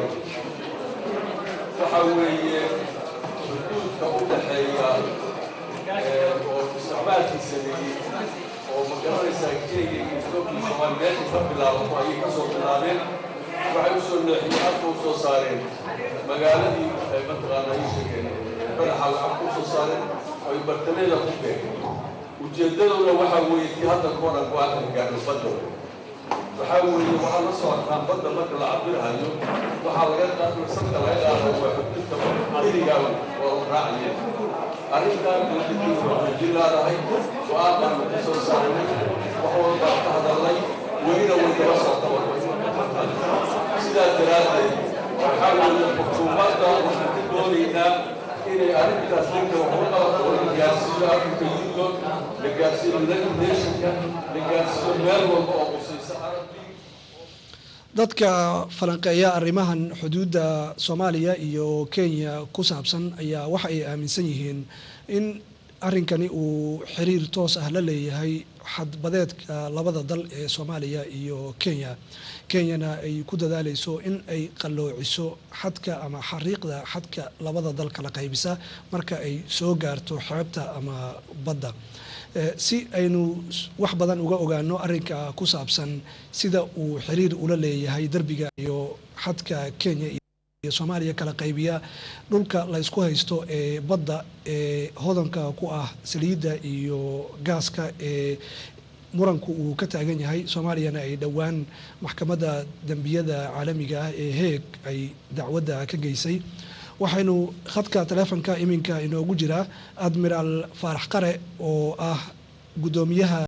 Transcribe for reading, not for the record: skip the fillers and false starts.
yahay waxa weeye xuduudka u dhaxeeya oo isticmaalkii sameeyey oo ma garanaysaa Kenya iyo Ethiopia Soomaaliyeed ka bilaabato ayay ka soo bilaabeen waxay u soo leexiyeen afka u soo saareen magaaladii mataqaanaa ay sheegeen baraxa afka u soo saareen ay bartamaheeda ku beegeen ujeedadooda waxa weeye tii hadda kooran go-aanka gaadho badda waxaa weeye waxaa la socotaan badda marka la cabirahayo waxaa laga qaado sabta laga qaado waa xuduudka iriga oo raaciyeen arrintan dowladda waxay leedahay go-aan baan ka soo saarnay wax walba ka hadalnay weyna wada socdo sidaa daraaddeed waxaa weeye xukuumadda waxaan ka doonaynaa inay arrintaas ninka waxu qabato la gaarsiiyo Afrika Union la gaarsiiyo United Nationka la gaarsiiyo meel walba oo qusaysa dadka falanqeeya arrimahan xuduudda Soomaaliya iyo Kenya ku saabsan ayaa waxa ay aaminsan yihiin in arrinkani uu xiriir toos ah la leeyahay xadbadeedka labada dal ee Soomaaliya iyo Kenya Kenyana ay ku dadaalayso in ay qalloociso xadka ama xariiqda xadka labada dal kala qaybisa marka ay soo gaarto xeebta ama badda si aynu wax badan uga ogaano arrinka ku saabsan sida uu xiriir ula leeyahay darbiga iyo xadka Kenya iyo Soomaaliya kala qaybiya dhulka la isku haysto ee badda ee hodanka ku ah saliidda iyo gaaska ee muranku uu ka taagan yahay Soomaaliyana ay dhawaan maxkamadda dambiyada caalamiga ah ee Hague ay dacwadda ka geysay waxaynu khadka telefoonka iminka inoogu jira Admiral Faarax Qare oo ah gudoomiyaha